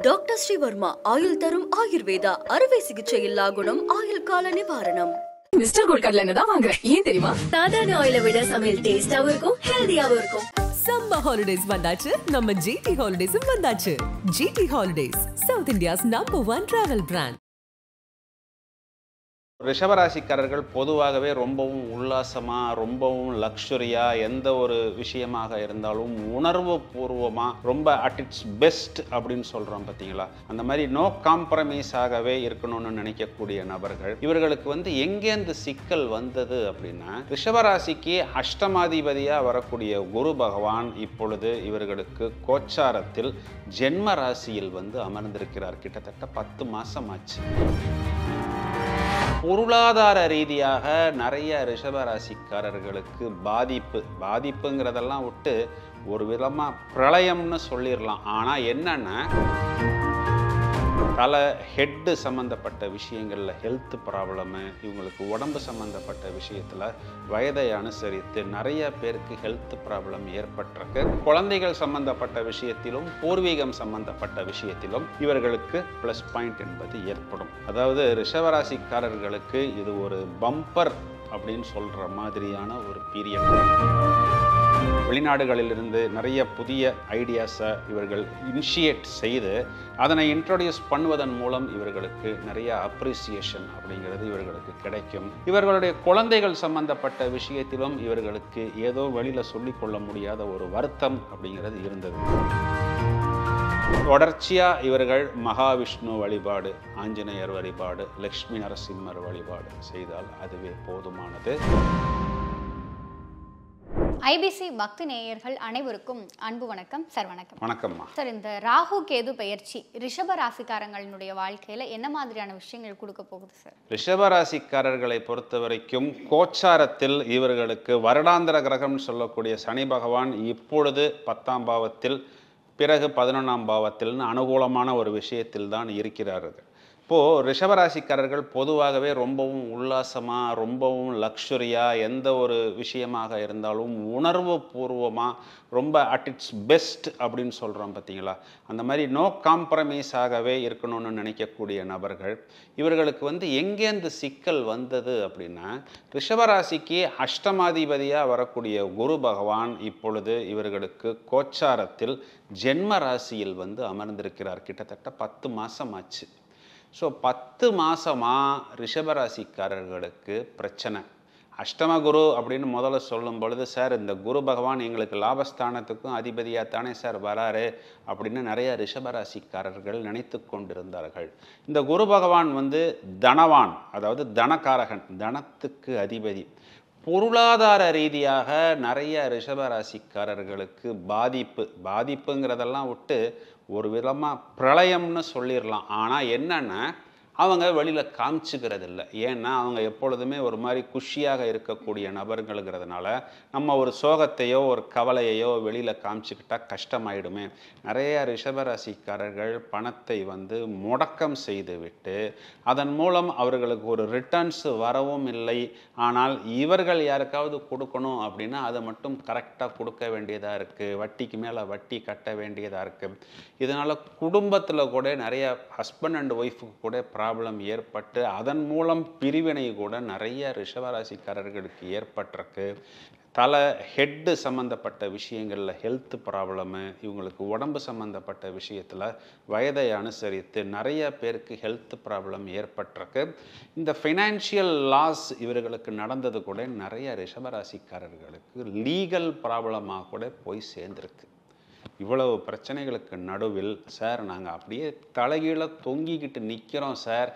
Doctor Sreevarma ஆயுள் தரும் ஆயுர்வேதா அறுவை சிகிச்சை இல்லா குணம் ஆயுள் கால நிவாரணம். மிஸ்டர் கோல்ட் கடலை தான் வாங்குறேன். ஏன் தெரியுமா? சாதாரண ஆயிலை விட சமையல் டேஸ்டாவும் இருக்கும், ஹெல்தியாவும் இருக்கும். சம்மர் ஹாலிடேஸ் வந்தாச்சு, நம்ம ஜிடி ஹாலிடேஸும் வந்தாச்சு. GT holidays, South India's #1 travel brand. ரிஷபராசிக்காரர்கள் பொதுவாகவே ரொம்பவும் உல்லாசமாக, ரொம்பவும் லக்ஸுரியாக, எந்த ஒரு விஷயமாக இருந்தாலும் உணர்வு பூர்வமாக, ரொம்ப அட் இட்ஸ் பெஸ்ட் அப்படின்னு சொல்கிறோம் பார்த்தீங்களா? அந்த மாதிரி நோ காம்ப்ரமைஸாகவே இருக்கணும்னு நினைக்கக்கூடிய நபர்கள். இவர்களுக்கு எங்கேருந்து சிக்கல் வந்தது அப்படின்னா, ரிஷபராசிக்கு அஷ்டமாதிபதியாக வரக்கூடிய குரு பகவான் இப்பொழுது இவர்களுக்கு கோச்சாரத்தில் ஜென்ம ராசியில் அமர்ந்திருக்கிறார். கிட்டத்தட்ட 10 மாதம் ஆச்சு. பொருளாதார ரீதியாக நிறைய ரிஷபராசிக்காரர்களுக்கு பாதிப்புங்கிறதெல்லாம் விட்டு ஒரு விதமாக பிரளயம்னு சொல்லிடலாம். ஆனால் என்னன்னா, தலை ஹெட்டு சம்மந்தப்பட்ட விஷயங்களில் ஹெல்த் ப்ராப்ளமு, இவங்களுக்கு உடம்பு சம்மந்தப்பட்ட விஷயத்தில் வயதை அனுசரித்து நிறைய பேருக்கு ஹெல்த் ப்ராப்ளம் ஏற்பட்டிருக்கு. குழந்தைகள் சம்பந்தப்பட்ட விஷயத்திலும் பூர்வீகம் சம்பந்தப்பட்ட விஷயத்திலும் இவர்களுக்கு ப்ளஸ் பாயிண்ட் என்பது ஏற்படும். அதாவது ரிஷபராசிக்காரர்களுக்கு இது ஒரு பம்பர் அப்படின்னு சொல்கிற மாதிரியான ஒரு பீரியட். வெளிநாடுகளிலிருந்து நிறைய புதிய ஐடியாஸை இவர்கள் இனிஷியேட் செய்து அதனை இன்ட்ரோடியூஸ் பண்ணுவதன் மூலம் இவர்களுக்கு நிறைய அப்ரிசியேஷன் அப்படிங்கிறது இவர்களுக்கு கிடைக்கும். இவர்களுடைய குழந்தைகள் சம்பந்தப்பட்ட விஷயத்திலும் இவர்களுக்கு ஏதோ வெளியில் சொல்லிக்கொள்ள முடியாத ஒரு வருத்தம் அப்படிங்கிறது இருந்தது. தொடர்ச்சியாக இவர்கள் மகாவிஷ்ணு வழிபாடு, ஆஞ்சநேயர் வழிபாடு, லக்ஷ்மி நரசிம்மர் வழிபாடு செய்தால் அதுவே போதுமானது. ஐபிசி பக்தி நேயர்கள் அனைவருக்கும் அன்பு வணக்கம் சார். வணக்கம். வணக்கம்மா. சார், இந்த ராகு கேது பெயர்ச்சி ரிஷப ராசிக்காரங்களுடைய வாழ்க்கையில என்ன மாதிரியான விஷயங்கள் கொடுக்க போகுது சார்? ரிஷபராசிக்காரர்களை பொறுத்த வரைக்கும் கோச்சாரத்தில் இவர்களுக்கு வருடாந்திர கிரகம் சொல்லக்கூடிய சனி பகவான் இப்பொழுது 10ஆம் பாவத்தில், பிறகு 11ஆம் பாவத்தில்னு அனுகூலமான ஒரு விஷயத்தில் தான் இருக்கிறார்கள். இப்போது ரிஷபராசிக்காரர்கள் பொதுவாகவே ரொம்பவும் உல்லாசமாக, ரொம்பவும் லக்ஸுரியாக, எந்த ஒரு விஷயமாக இருந்தாலும் உணர்வு பூர்வமாக, ரொம்ப அட் இட்ஸ் பெஸ்ட் அப்படின்னு சொல்கிறோம் பார்த்தீங்களா? அந்த மாதிரி நோ காம்ப்ரமைஸாகவே இருக்கணும்னு நினைக்கக்கூடிய நபர்கள். இவர்களுக்கு எங்கேருந்து சிக்கல் வந்தது அப்படின்னா, ரிஷபராசிக்கு அஷ்டமாதிபதியாக வரக்கூடிய குரு பகவான் இப்பொழுது இவர்களுக்கு கோச்சாரத்தில் ஜென்ம ராசியில் அமர்ந்திருக்கிறார். கிட்டத்தட்ட 10 மாதம் ஆச்சு. ஸோ 10 மாதமாக ரிஷபராசிக்காரர்களுக்கு பிரச்சனை. அஷ்டம குரு அப்படின்னு முதல்ல சொல்லும் பொழுது, சார் இந்த குரு பகவான் எங்களுக்கு லாபஸ்தானத்துக்கும் அதிபதியாகத்தானே சார் வராரு அப்படின்னு நிறைய ரிஷபராசிக்காரர்கள் நினைத்து கொண்டிருந்தார்கள். இந்த குரு பகவான் தனவான், அதாவது தனகாரகன், தனத்துக்கு அதிபதி. பொருளாதார ரீதியாக நிறைய ரிஷபராசிக்காரர்களுக்கு பாதிப்புங்கிறதெல்லாம் விட்டு ஒரு விதமாக பிரளயம்னு சொல்லிடலாம். ஆனால் என்னென்னா, அவங்க வெளியில் காமிச்சுக்கிறது இல்லை. ஏன்னா அவங்க எப்பொழுதுமே ஒரு மாதிரி குஷியாக இருக்கக்கூடிய நபர்கள்ங்கிறதுனால நம்ம ஒரு சோகத்தையோ ஒரு கவலையையோ வெளியில் காமிச்சுக்கிட்டால் கஷ்டமாயிடுமே. நிறைய ரிஷபராசிக்காரர்கள் பணத்தை முடக்கம் செய்து விட்டு அதன் மூலம் அவர்களுக்கு ஒரு ரிட்டர்ன்ஸ் வரவும் இல்லை. ஆனால் இவர்கள் யாருக்காவது கொடுக்கணும் அப்படின்னா அதை மட்டும் கரெக்டாக கொடுக்க வேண்டியதாக இருக்குது. வட்டிக்கு மேலே வட்டி கட்ட வேண்டியதாக இருக்குது. இதனால் குடும்பத்தில் கூட நிறைய ஹஸ்பண்ட் அண்ட் ஒய்ஃபுக்கு கூட ப்ராப்ளம் ஏற்பட்டு அதன் மூலம் பிரிவினை கூட நிறைய ரிஷபராசிக்காரர்களுக்கு ஏற்பட்டிருக்கு. தலை ஹெட்டு சம்மந்தப்பட்ட விஷயங்களில் ஹெல்த் ப்ராப்ளமு, இவங்களுக்கு உடம்பு சம்மந்தப்பட்ட விஷயத்தில் வயதை அனுசரித்து நிறைய பேருக்கு ஹெல்த் ப்ராப்ளம் ஏற்பட்டிருக்கு. இந்த ஃபைனான்ஷியல் லாஸ் இவர்களுக்கு நடந்தது கூட நிறைய ரிஷபராசிக்காரர்களுக்கு லீகல் ப்ராப்ளமாக கூட போய் சேர்ந்துருக்கு. இவ்வளவு பிரச்சனைகளுக்கு நடுவில், சார் நாங்கள் அப்படியே தலைகீழ தொங்கிக்கிட்டு நிற்கிறோம் சார்,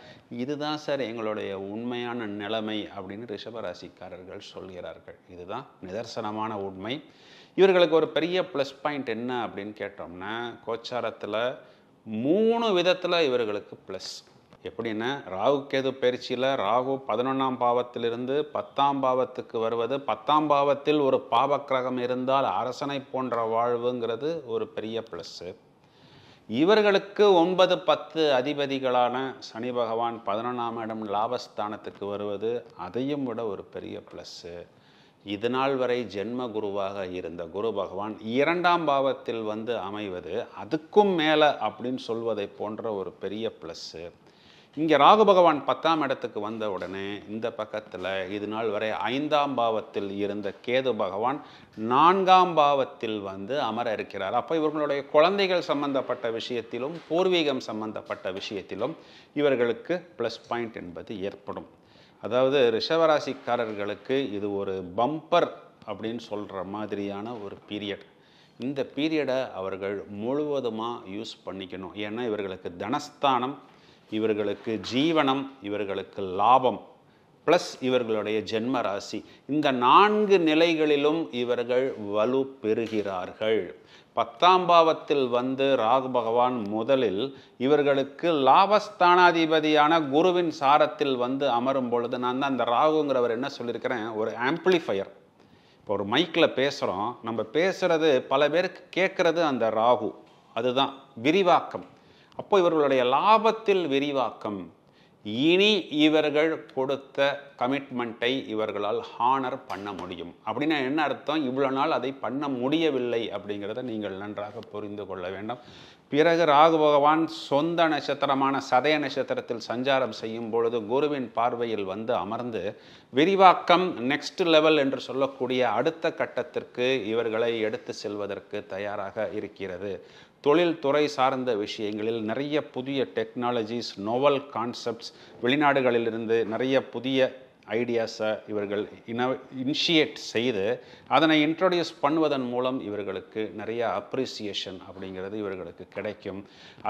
இதுதான் சார் எங்களுடைய உண்மையான நிலைமை அப்படின்னு ரிஷபராசிக்காரர்கள் சொல்கிறார்கள். இதுதான் நிதர்சனமான உண்மை. இவர்களுக்கு ஒரு பெரிய ப்ளஸ் பாயிண்ட் என்ன அப்படின்னு கேட்டோம்னா, கோச்சாரத்தில் 3 விதத்தில் இவர்களுக்கு ப்ளஸ். எப்படின்னா, ராகு கேது பயிற்சியில் ராகு 11ஆம் பாவத்திலிருந்து 10ஆம் பாவத்துக்கு வருவது, 10ஆம் பாவத்தில் ஒரு பாவக்கிரகம் இருந்தால் அரசனை போன்ற வாழ்வுங்கிறது ஒரு பெரிய ப்ளஸ்ஸு. இவர்களுக்கு 9, 10 அதிபதிகளான சனி பகவான் 11ஆம் இடம் லாபஸ்தானத்துக்கு வருவது அதையும் விட ஒரு பெரிய ப்ளஸ்ஸு. இது நாள் வரை ஜென்ம குருவாக இருந்த குரு பகவான் 2ஆம் பாவத்தில் வந்து அமைவது அதுக்கும் மேலே அப்படின்னு சொல்வதை போன்ற ஒரு பெரிய ப்ளஸ்ஸு. இங்கே ராகு பகவான் 10ஆம் இடத்துக்கு வந்த உடனே இந்த பக்கத்தில் இது நாள் வரை 5ஆம் பாவத்தில் இருந்த கேது பகவான் 4ஆம் பாவத்தில் வந்து அமர இருக்கிறார். அப்போ இவர்களுடைய குழந்தைகள் சம்பந்தப்பட்ட விஷயத்திலும் பூர்வீகம் சம்பந்தப்பட்ட விஷயத்திலும் இவர்களுக்கு ப்ளஸ் பாயிண்ட் என்பது ஏற்படும். அதாவது ரிஷபராசிக்காரர்களுக்கு இது ஒரு பம்பர் அப்படின்னு சொல்கிற மாதிரியான ஒரு பீரியட். இந்த பீரியடை அவர்கள் முழுவதுமாக யூஸ் பண்ணிக்கணும். ஏன்னா இவர்களுக்கு தனஸ்தானம், இவர்களுக்கு ஜீவனம், இவர்களுக்கு லாபம், ப்ளஸ் இவர்களுடைய ஜென்ம ராசி, இந்த 4 நிலைகளிலும் இவர்கள் வலு பெறுகிறார்கள். 10ஆம் பாவத்தில் வந்து ராகு பகவான் முதலில் இவர்களுக்கு லாபஸ்தானாதிபதியான குருவின் சாரத்தில் வந்து அமரும் பொழுது, நான் தான் அந்த ராகுங்கிறவர் என்ன சொல்லியிருக்கிறேன், ஒரு ஆம்பிளிஃபையர். இப்போ ஒரு மைக்கில் பேசுகிறோம், நம்ம பேசுகிறது பல பேருக்கு கேட்குறது அந்த ராகு, அதுதான் விரிவாக்கம். அப்போ இவர்களுடைய லாபத்தில் விரிவாக்கம். இனி இவர்கள் கொடுத்த கமிட்மெண்ட்டை இவர்களால் ஹானர் பண்ண முடியும். அப்படின்னா என்ன அர்த்தம்? இவ்வளோ நாள் அதை பண்ண முடியவில்லை அப்படிங்கிறத நீங்கள் நன்றாக புரிந்து கொள்ள வேண்டும். பிறகு ராகு பகவான் சொந்த நட்சத்திரமான சதய நட்சத்திரத்தில் சஞ்சாரம் செய்யும் பொழுது குருவின் பார்வையில் வந்து அமர்ந்து விரிவாக்கம், நெக்ஸ்ட் லெவல் என்று சொல்லக்கூடிய அடுத்த கட்டத்திற்கு இவர்களை எடுத்து செல்வதற்கு தயாராக இருக்கிறது. தொழில்துறை சார்ந்த விஷயங்களில் நிறைய புதிய டெக்னாலஜிஸ், நோவல் கான்செப்ட்ஸ், வெளிநாடுகளிலிருந்து நிறைய புதிய ஐடியாஸை இவர்கள் இனிஷியேட் செய்து அதனை இன்ட்ரோடியூஸ் பண்ணுவதன் மூலம் இவர்களுக்கு நிறைய அப்ரிசியேஷன் அப்படிங்கிறது இவர்களுக்கு கிடைக்கும்.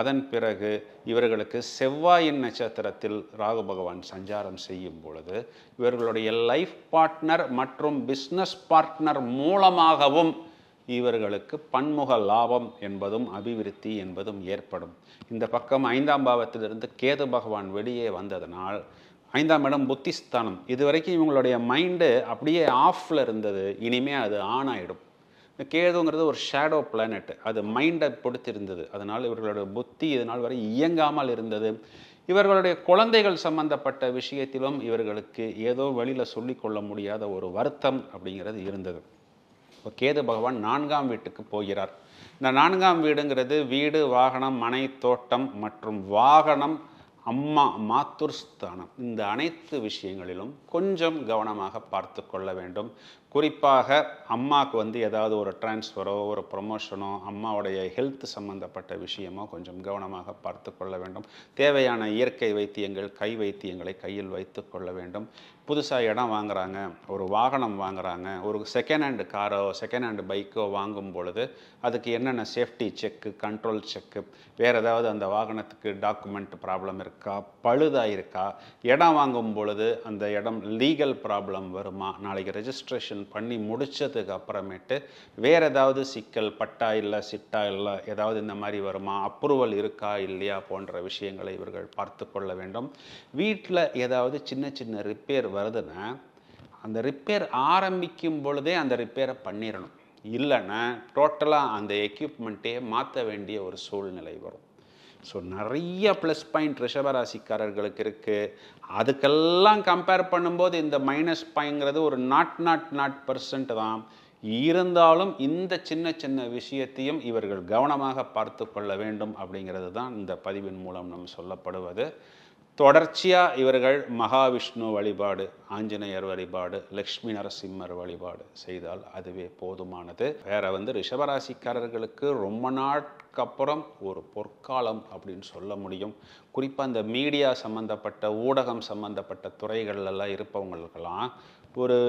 அதன் பிறகு இவர்களுக்கு செவ்வாயின் நட்சத்திரத்தில் ராகு பகவான் சஞ்சாரம் செய்யும் பொழுது இவர்களுடைய லைஃப் பார்ட்னர் மற்றும் பிஸ்னஸ் பார்ட்னர் மூலமாகவும் இவர்களுக்கு பன்முக லாபம் என்பதும் அபிவிருத்தி என்பதும் ஏற்படும். இந்த பக்கம் 5ஆம் பாவத்திலிருந்து கேது பகவான் வெளியே வந்ததனால் 5ஆம் இடம் புத்திஸ்தானம். இதுவரைக்கும் இவங்களுடைய மைண்டு அப்படியே ஆஃபில் இருந்தது, இனிமேல் அது ஆன் ஆகிடும். இந்த கேதுங்கிறது ஒரு ஷேடோ பிளானட், அது மைண்டை பொறுத்திருந்தது. அதனால் இவர்களுடைய புத்தி இதனால் வரை இயங்காமல் இருந்தது. இவர்களுடைய குழந்தைகள் சம்பந்தப்பட்ட விஷயத்திலும் இவர்களுக்கு ஏதோ வழியில் சொல்லிக்கொள்ள முடியாத ஒரு வருத்தம் அப்படிங்கிறது இருந்தது. இப்போ கேது பகவான் 4ஆம் வீட்டுக்கு போகிறார். இந்த 4ஆம் வீடுங்கிறது வீடு, வாகனம், மனை, தோட்டம் மற்றும் வாகனம், அம்மா, மாத்துர்ஸ்தானம். இந்த அனைத்து விஷயங்களிலும் கொஞ்சம் கவனமாக பார்த்து கொள்ள வேண்டும். குறிப்பாக அம்மாவுக்கு வந்து ஏதாவது ஒரு டிரான்ஸ்ஃபரோ ஒரு ப்ரொமோஷனோ அம்மாவுடைய ஹெல்த் சம்பந்தப்பட்ட விஷயமோ கொஞ்சம் கவனமாக பார்த்து கொள்ள வேண்டும். தேவையான இயற்கை வைத்தியங்கள், கை வைத்தியங்களை கையில் வைத்து கொள்ள வேண்டும். புதுசாக இடம் வாங்குறாங்க, ஒரு வாகனம் வாங்குறாங்க, ஒரு செகண்ட் ஹேண்டு காரோ செகண்ட் ஹேண்டு பைக்கோ வாங்கும் பொழுது அதுக்கு என்னென்ன சேஃப்டி செக்கு, கண்ட்ரோல் செக்கு, வேறு ஏதாவது அந்த வாகனத்துக்கு டாக்குமெண்ட் ப்ராப்ளம் இருக்கா, பழுதாக இருக்கா, இடம் வாங்கும் பொழுது அந்த இடம் லீகல் ப்ராப்ளம் வருமா, நாளைக்கு ரெஜிஸ்ட்ரேஷன் பண்ணி முடித்ததுக்கு அப்புறமேட்டு வேறு ஏதாவது சிக்கல், பட்டா இல்லை, சிட்டா இல்லை, ஏதாவது இந்த மாதிரி வருமா, அப்ரூவல் இருக்கா இல்லையா போன்ற விஷயங்களை இவர்கள் பார்த்து கொள்ள வேண்டும். வீட்டில் ஏதாவது சின்ன சின்ன ரிப்பேர் வருதுன்னா அந்த ரிப்பேர் ஆரம்பிக்கும் பொழுதே அந்த ரிப்பேரை பண்ணிடணும். இல்லைன்னா டோட்டலாக அந்த எக்யூப்மெண்ட்டே மாற்ற வேண்டிய ஒரு சூழ்நிலை வரும். ஸோ நிறைய ப்ளஸ் பாயிண்ட் ரிஷபராசிக்காரர்களுக்கு இருக்குது. அதுக்கெல்லாம் கம்பேர் பண்ணும்போது இந்த மைனஸ் பாயிங்கிறது ஒரு நாட் தான். இருந்தாலும் இந்த சின்ன சின்ன விஷயத்தையும் இவர்கள் கவனமாக பார்த்து கொள்ள வேண்டும் அப்படிங்கிறது தான் இந்த பதிவின் மூலம் நம்ம சொல்லப்படுவது. தொடர்ச்சியாக இவர்கள் மகாவிஷ்ணு வழிபாடு, ஆஞ்சநேயர் வழிபாடு, லக்ஷ்மி நரசிம்மர் வழிபாடு செய்தால் அதுவே போதுமானது. வேற வந்து ரிஷபராசிக்காரர்களுக்கு ரொம்ப நாட்களுக்கு அப்புறம் ஒரு பொற்காலம் அப்படின்னு சொல்ல முடியும். குறிப்பாக இந்த மீடியா சம்மந்தப்பட்ட, ஊடகம் சம்மந்தப்பட்ட துறைகளெல்லாம் இருப்பவங்களுக்கெல்லாம் ஒரு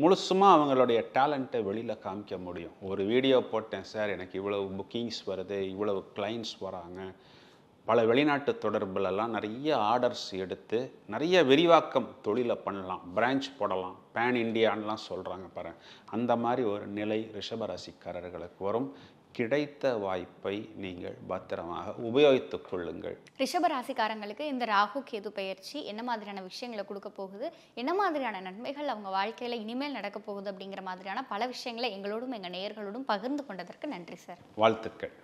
முழுசுமாக அவங்களுடைய டேலண்ட்டை வெளியில் காமிக்க முடியும். ஒரு வீடியோ போட்டேன் சார், எனக்கு இவ்வளவு புக்கிங்ஸ் வருது, இவ்வளவு கிளைண்ட்ஸ் வராங்க, பல வெளிநாட்டு தொடர்புலலாம் நிறைய ஆர்டர்ஸ் எடுத்து நிறைய விரிவாக்கம் தொழிலை பண்ணலாம், பிரான்ச் போடலாம், பேன் இண்டியான்லாம் சொல்கிறாங்க பாரு. அந்த மாதிரி ஒரு நிலை ரிஷபராசிக்காரர்களுக்கு வரும். கிடைத்த வாய்ப்பை நீங்கள் பத்திரமாக உபயோகித்துக் கொள்ளுங்கள். ரிஷபராசிக்காரங்களுக்கு இந்த ராகு கேது பெயர்ச்சி என்ன மாதிரியான விஷயங்களை கொடுக்க போகுது, என்ன மாதிரியான நன்மைகள் அவங்க வாழ்க்கையில் இனிமேல் நடக்க போகுது அப்படிங்கிற மாதிரியான பல விஷயங்களை எங்களோடும் எங்கள் நேயர்களோடும் பகிர்ந்து கொண்டதற்கு நன்றி சார். வாழ்த்துக்கள்.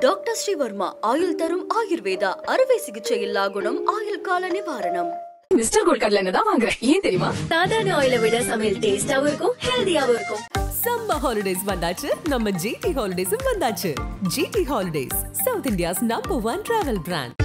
டாக்டர் ஸ்ரீவர்மா ஆயுள் தரும் ஆயுர்வேதா, அறுவை சிகிச்சை இல்லா குணம், ஆயுள் கால நிவாரணம். மிஸ்டர் கோல்ட் கடலை எண்ணெய் தான் வாங்குறேன். ஏன் தெரியுமா? சாதாரண ஆயிலை விட சமையல் டேஸ்டாவும் இருக்கும், ஹெல்தியாவும் இருக்கும். சம்மர் ஹாலிடேஸ் வந்தாச்சு, நம்ம ஜிடி ஹாலிடேஸும் வந்தாச்சு. GT holidays, South India's number 1 travel brand.